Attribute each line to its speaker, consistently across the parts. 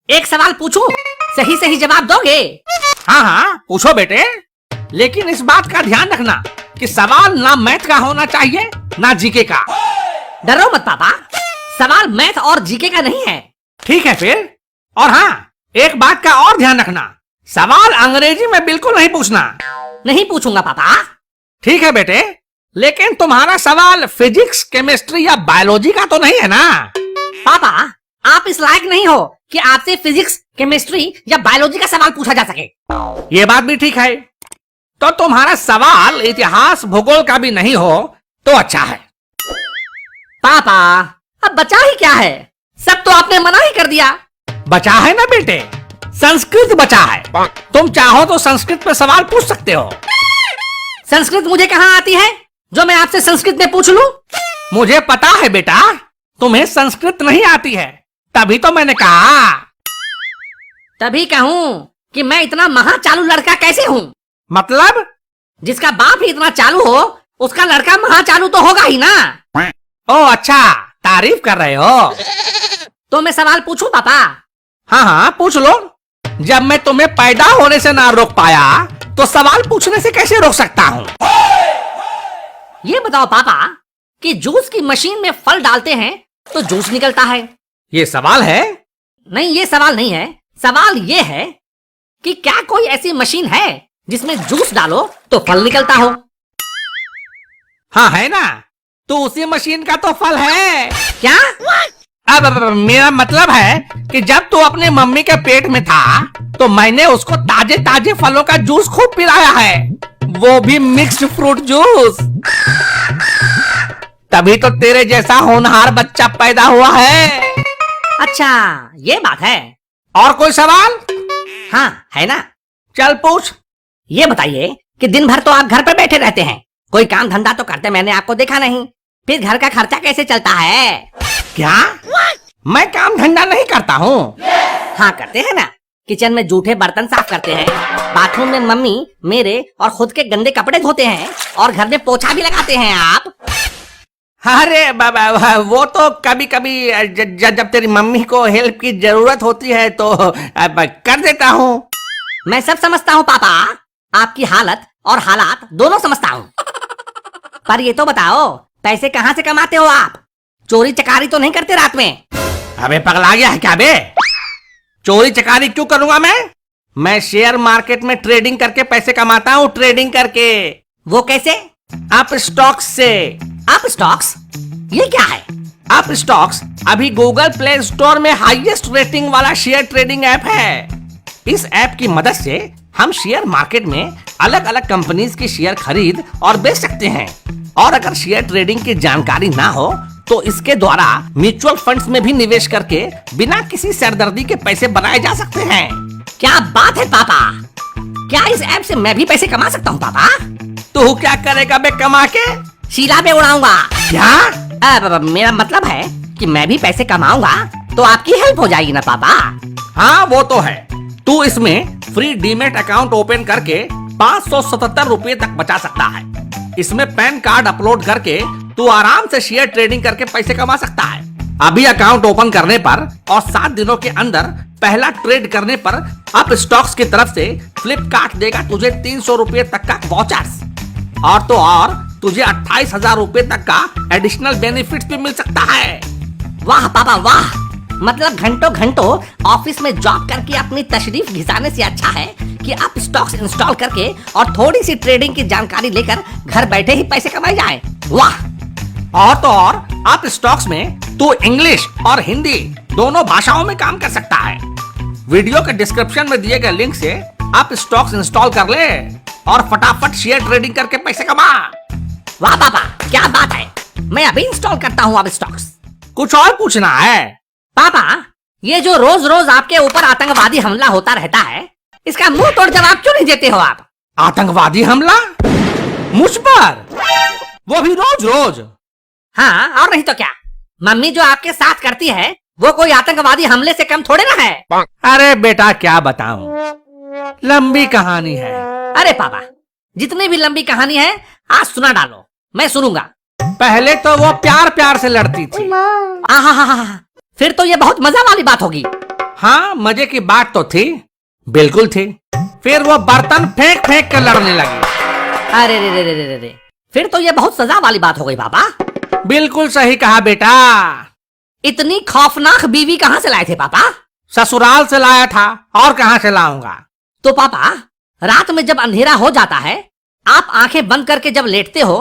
Speaker 1: एक सवाल पूछूं, सही सही जवाब दोगे?
Speaker 2: हाँ हाँ पूछो बेटे, लेकिन इस बात का ध्यान रखना कि सवाल ना मैथ का होना चाहिए ना जीके का।
Speaker 1: डरो मत पापा, सवाल मैथ और जीके का नहीं है।
Speaker 2: ठीक है फिर। और हाँ, एक बात का और ध्यान रखना, सवाल अंग्रेजी में बिल्कुल नहीं पूछना।
Speaker 1: नहीं पूछूंगा पापा।
Speaker 2: ठीक है बेटे, लेकिन तुम्हारा सवाल फिजिक्स, केमिस्ट्री या बायोलॉजी का तो नहीं है ना?
Speaker 1: पापा आप इस लायक नहीं हो कि आपसे फिजिक्स, केमिस्ट्री या बायोलॉजी का सवाल पूछा जा सके।
Speaker 2: ये बात भी ठीक है। तो तुम्हारा सवाल इतिहास, भूगोल का भी नहीं हो तो अच्छा है।
Speaker 1: पापा अब बचा ही क्या है, सब तो आपने मना ही कर दिया।
Speaker 2: बचा है ना बेटे, संस्कृत बचा है। तुम चाहो तो संस्कृत पे सवाल पूछ सकते हो।
Speaker 1: संस्कृत मुझे कहाँ आती है जो मैं आपसे संस्कृत में पूछ लूं?
Speaker 2: मुझे पता है बेटा, तुम्हें संस्कृत नहीं आती है, तभी तो मैंने कहा।
Speaker 1: तभी कहूँ कि मैं इतना महाचालू लड़का कैसे हूँ?
Speaker 2: मतलब?
Speaker 1: जिसका बाप ही इतना चालू हो, उसका लड़का महाचालू तो होगा ही ना।
Speaker 2: ओ अच्छा, तारीफ कर रहे हो।
Speaker 1: तो मैं सवाल पूछूं पापा?
Speaker 2: हाँ हाँ पूछ लो। जब मैं तुम्हें पैदा होने से ना रोक पाया तो सवाल पूछने से कैसे रोक सकता हूँ?
Speaker 1: ये बताओ पापा कि जूस की मशीन में फल डालते हैं तो जूस निकलता है।
Speaker 2: ये सवाल है?
Speaker 1: नहीं, ये सवाल नहीं है। सवाल ये है कि क्या कोई ऐसी मशीन है जिसमें जूस डालो तो फल निकलता हो?
Speaker 2: हाँ है ना, तो उसी मशीन का तो फल है।
Speaker 1: क्या?
Speaker 2: अब मेरा मतलब है कि जब तू अपने मम्मी के पेट में था तो मैंने उसको ताजे ताजे फलों का जूस खूब पिलाया है, वो भी मिक्स्ड फ्रूट जूस। तभी तो तेरे जैसा होनहार बच्चा पैदा हुआ है।
Speaker 1: अच्छा ये बात है।
Speaker 2: और कोई सवाल?
Speaker 1: हाँ है ना।
Speaker 2: चल पूछ।
Speaker 1: ये बताइए कि दिन भर तो आप घर पर बैठे रहते हैं, कोई काम धंधा तो करते मैंने आपको देखा नहीं, फिर घर का खर्चा कैसे चलता है?
Speaker 2: क्या? मैं काम धंधा नहीं करता हूँ।
Speaker 1: हाँ करते हैं ना। किचन में जूठे बर्तन साफ करते हैं, बाथरूम में मम्मी मेरे और खुद के गंदे कपड़े धोते हैं, और घर में पोछा भी लगाते हैं आप।
Speaker 2: अरे बाबा, वो तो कभी कभी जब तेरी मम्मी को हेल्प की जरूरत होती है तो कर देता हूँ।
Speaker 1: मैं सब समझता हूँ पापा, आपकी हालत और हालात दोनों समझता हूँ। पर ये तो बताओ पैसे कहाँ से कमाते हो आप? चोरी चकारी तो नहीं करते रात में?
Speaker 2: अबे पगला गया है क्या बे? चोरी चकारी क्यों करूंगा मैं शेयर मार्केट में ट्रेडिंग करके पैसे कमाता हूँ, ट्रेडिंग करके।
Speaker 1: वो कैसे?
Speaker 2: अप स्टॉक्स से।
Speaker 1: Up stocks? ये क्या है?
Speaker 2: अप स्टॉक्स अभी गूगल प्ले स्टोर में हाईएस्ट रेटिंग वाला शेयर ट्रेडिंग ऐप है। इस ऐप की मदद से हम शेयर मार्केट में अलग अलग कंपनीज के शेयर खरीद और बेच सकते हैं। और अगर शेयर ट्रेडिंग की जानकारी ना हो तो इसके द्वारा म्यूचुअल फंड्स में भी निवेश करके बिना किसी सरदर्दी के पैसे बनाए जा सकते हैं।
Speaker 1: क्या बात है पापा, क्या इस ऐप से मैं भी पैसे कमा सकता हूँ पापा?
Speaker 2: तू क्या करेगा बे कमा के?
Speaker 1: शीला पे उड़ाऊंगा।
Speaker 2: क्या?
Speaker 1: मेरा मतलब है कि मैं भी पैसे कमाऊंगा तो आपकी हेल्प हो जाएगी ना पापा?
Speaker 2: हाँ वो तो है। तू इसमें फ्री डीमेट अकाउंट ओपन करके 577 रुपए तक बचा सकता है। इसमें पैन कार्ड अपलोड करके तू आराम से शेयर ट्रेडिंग करके पैसे कमा सकता है। अभी अकाउंट ओपन करने पर और 7 दिनों के अंदर पहला ट्रेड करने पर अप स्टॉक्स की तरफ से फ्लिपकार्ट देगा तुझे 300 रुपए तक का वाउचर्स, और तो और तुझे 28,000 रुपए तक का एडिशनल बेनिफिट्स भी मिल सकता है।
Speaker 1: वाह पापा वाह, मतलब घंटों घंटों ऑफिस में जॉब करके अपनी तशरीफ घिसाने से अच्छा है कि आप स्टॉक्स इंस्टॉल करके और थोड़ी सी ट्रेडिंग की जानकारी लेकर घर बैठे ही पैसे कमाए जाए। वाह।
Speaker 2: और तो और आप स्टॉक्स में तू इंग्लिश और हिंदी दोनों भाषाओं में काम कर सकता है। वीडियो के डिस्क्रिप्शन में दिए गए लिंक से आप स्टॉक्स इंस्टॉल कर ले और फटाफट शेयर ट्रेडिंग करके पैसे कमा।
Speaker 1: वाह पापा क्या बात है, मैं अभी इंस्टॉल करता हूँ आप स्टॉक्स।
Speaker 2: कुछ और पूछना है?
Speaker 1: पापा ये जो रोज रोज आपके ऊपर आतंकवादी हमला होता रहता है, इसका मुंह तोड़ जवाब क्यों नहीं देते हो आप?
Speaker 2: आतंकवादी हमला मुझ पर? वो भी रोज रोज?
Speaker 1: हाँ और नहीं तो क्या, मम्मी जो आपके साथ करती है वो कोई आतंकवादी हमले से कम थोड़े ना है।
Speaker 2: अरे बेटा क्या बताऊं, लंबी कहानी है।
Speaker 1: अरे पापा जितनी भी लंबी कहानी है आज सुना डालो, मैं सुनूंगा।
Speaker 2: पहले तो वो प्यार प्यार से लड़ती थी।
Speaker 1: आहा, फिर तो ये बहुत मजा वाली बात होगी।
Speaker 2: हाँ, मजे की बात तो थी, बिल्कुल थी। फिर वो बर्तन फेंक फेंक कर लड़ने लगी।
Speaker 1: अरे रे रे रे रे रे, फिर तो ये बहुत सजा वाली बात हो गई पापा।
Speaker 2: बिल्कुल सही कहा बेटा।
Speaker 1: इतनी खौफनाक बीवी कहाँ से लाए थे पापा?
Speaker 2: ससुराल से लाया था, और कहाँ से लाऊंगा।
Speaker 1: तो पापा, रात में जब अंधेरा हो जाता है, आप आंखें बंद करके जब लेटते हो,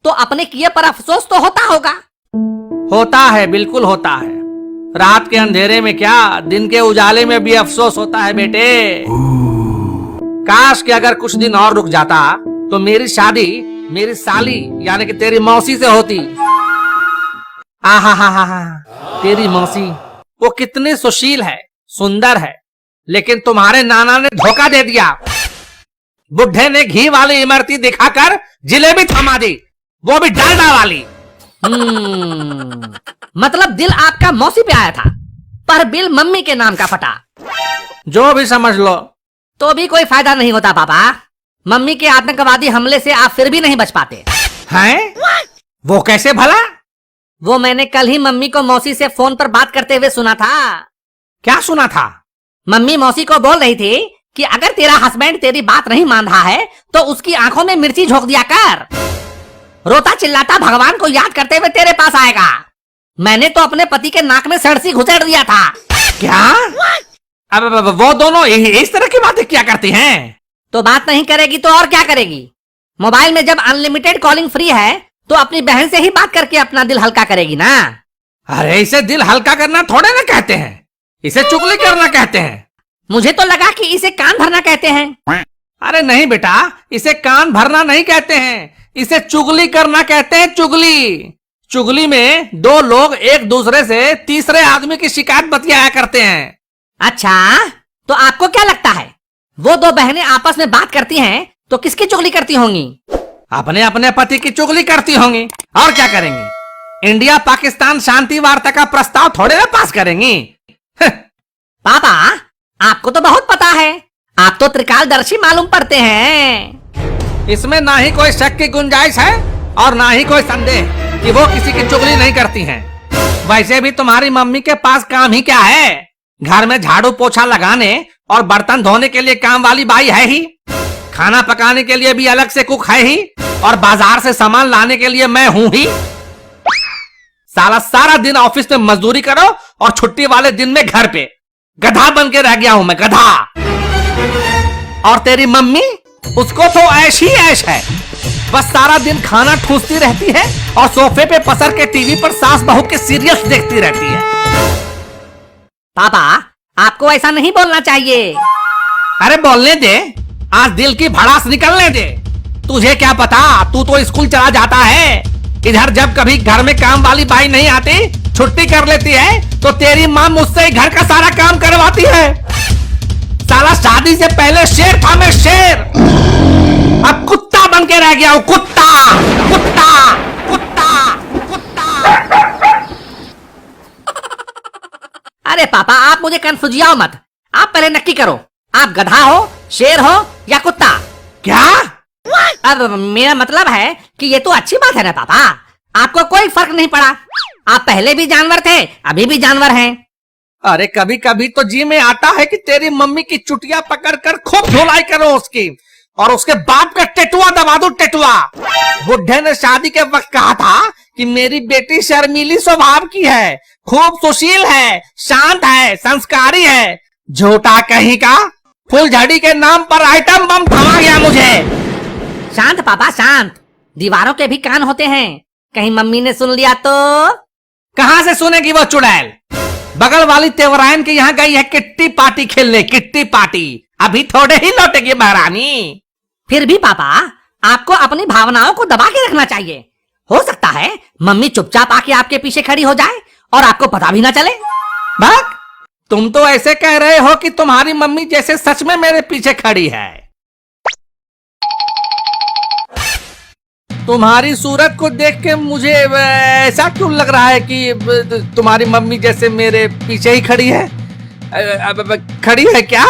Speaker 1: तो अपने किए पर अफसोस तो होता होगा।
Speaker 2: होता है, बिल्कुल होता है। रात के अंधेरे में क्या, दिन के उजाले में भी अफसोस होता है बेटे। काश कि अगर कुछ दिन और रुक जाता तो मेरी शादी मेरी साली यानी कि तेरी मौसी से होती। आहा हा हा हा, तेरी मौसी वो कितनी सुशील है, सुंदर है, लेकिन तुम्हारे नाना ने धोखा दे दिया। बुढ़े ने घी वाली इमरती दिखाकर जिलेबी थमा दी, वो भी डालडा वाली।
Speaker 1: मतलब दिल आपका मौसी पे आया था, पर बिल मम्मी के नाम का फटा।
Speaker 2: जो भी समझ लो।
Speaker 1: तो भी कोई फायदा नहीं होता पापा। मम्मी के आतंकवादी हमले से आप फिर भी नहीं बच पाते
Speaker 2: हैं? वो कैसे भला?
Speaker 1: वो मैंने कल ही मम्मी को मौसी से फोन पर बात करते हुए सुना था।
Speaker 2: क्या सुना था?
Speaker 1: मम्मी मौसी को बोल रही थी कि अगर तेरा हस्बैंड तेरी बात नहीं मान रहा है तो उसकी आंखों में मिर्ची झोंक दिया कर। रोता चिल्लाता भगवान को याद करते हुए तेरे पास आएगा। मैंने तो अपने पति के नाक में सड़सी घुसेड़ दिया था।
Speaker 2: क्या? अब वो दोनों इस तरह की बातें क्या करती हैं?
Speaker 1: तो बात नहीं करेगी तो और क्या करेगी? मोबाइल में जब अनलिमिटेड कॉलिंग फ्री है तो अपनी बहन से ही बात करके अपना दिल हल्का करेगी ना।
Speaker 2: अरे इसे दिल हल्का करना थोड़े ना कहते हैं, इसे चुगली करना कहते हैं।
Speaker 1: मुझे तो लगा कि इसे कान भरना कहते हैं।
Speaker 2: अरे नहीं बेटा, इसे कान भरना नहीं कहते हैं, इसे चुगली करना कहते हैं। चुगली चुगली में दो लोग एक दूसरे से तीसरे आदमी की शिकायत बतियाया करते हैं।
Speaker 1: अच्छा, तो आपको क्या लगता है वो दो बहनें आपस में बात करती हैं तो किसकी चुगली करती होंगी?
Speaker 2: अपने अपने पति की चुगली करती होंगी, और क्या करेंगी। इंडिया पाकिस्तान शांति वार्ता का प्रस्ताव थोड़े ना पास करेंगी।
Speaker 1: पापा, आपको तो बहुत पता है, आप तो त्रिकालदर्शी मालूम पड़ते हैं।
Speaker 2: इसमें ना ही कोई शक की गुंजाइश है और ना ही कोई संदेह कि वो किसी की चुगली नहीं करती हैं। वैसे भी तुम्हारी मम्मी के पास काम ही क्या है? घर में झाड़ू पोछा लगाने और बर्तन धोने के लिए काम वाली बाई है ही, खाना पकाने के लिए भी अलग से कुक है ही, और बाजार से सामान लाने के लिए मैं हूं ही। साला सारा दिन ऑफिस में मजदूरी करो और छुट्टी वाले दिन में घर पे गधा बन के रह गया हूं मैं, गधा। और तेरी मम्मी, उसको तो ऐश ही ऐश है, बस सारा दिन खाना ठूसती रहती है और सोफे पे पसर के टीवी पर सास बहू के सीरियल्स देखती रहती है।
Speaker 1: पापा, आपको ऐसा नहीं बोलना चाहिए।
Speaker 2: अरे बोलने दे, आज दिल की भड़ास निकलने दे। तुझे क्या पता, तू तो स्कूल चला जाता है। इधर जब कभी घर में काम वाली बाई नहीं आती, छुट्टी कर लेती है, तो तेरी माँ मुझसे ही घर का सारा काम करवाती है। साला शादी से पहले शेर था मैं, शेर। अब कुत्ता बन के रह गया हूँ, कुत्ता कुत्ता कुत्ता कुत्ता।
Speaker 1: अरे पापा, आप मुझे कंफ्यूजियाओ मत। आप पहले नक्की करो, आप गधा हो, शेर हो या कुत्ता?
Speaker 2: क्या?
Speaker 1: अब मेरा मतलब है कि ये तो अच्छी बात है ना पापा, आपको कोई फर्क नहीं पड़ा। आप पहले भी जानवर थे, अभी भी जानवर हैं।
Speaker 2: अरे कभी कभी तो जी में आता है कि तेरी मम्मी की चुटिया पकड़कर खूब धुलाई करो उसकी, और उसके बाप का टेटुआ दबा दो, टेटुआ। बुढ़े ने शादी के वक्त कहा था कि मेरी बेटी शर्मीली स्वभाव की है, खूब सुशील है, शांत है, संस्कारी है। झूठा कहीं का, फुलझड़ी के नाम पर आइटम बम थमा गया मुझे।
Speaker 1: शांत पापा, शांत। दीवारों के भी कान होते हैं, कहीं मम्मी ने सुन लिया तो?
Speaker 2: कहां से सुनेगी वो चुड़ैल? बगल वाली तेवरायन के यहाँ गई है किट्टी पार्टी खेलने, किट्टी पार्टी। अभी थोड़े ही लौटेगी महारानी।
Speaker 1: फिर भी पापा, आपको अपनी भावनाओं को दबा के रखना चाहिए। हो सकता है मम्मी चुपचाप आके आपके पीछे खड़ी हो जाए और आपको पता भी ना चले।
Speaker 2: भाग, तुम तो ऐसे कह रहे हो कि तुम्हारी मम्मी जैसे सच में मेरे पीछे खड़ी है। तुम्हारी सूरत को देख के मुझे ऐसा क्यों लग रहा है कि तुम्हारी मम्मी जैसे मेरे पीछे ही खड़ी है? खड़ी है क्या?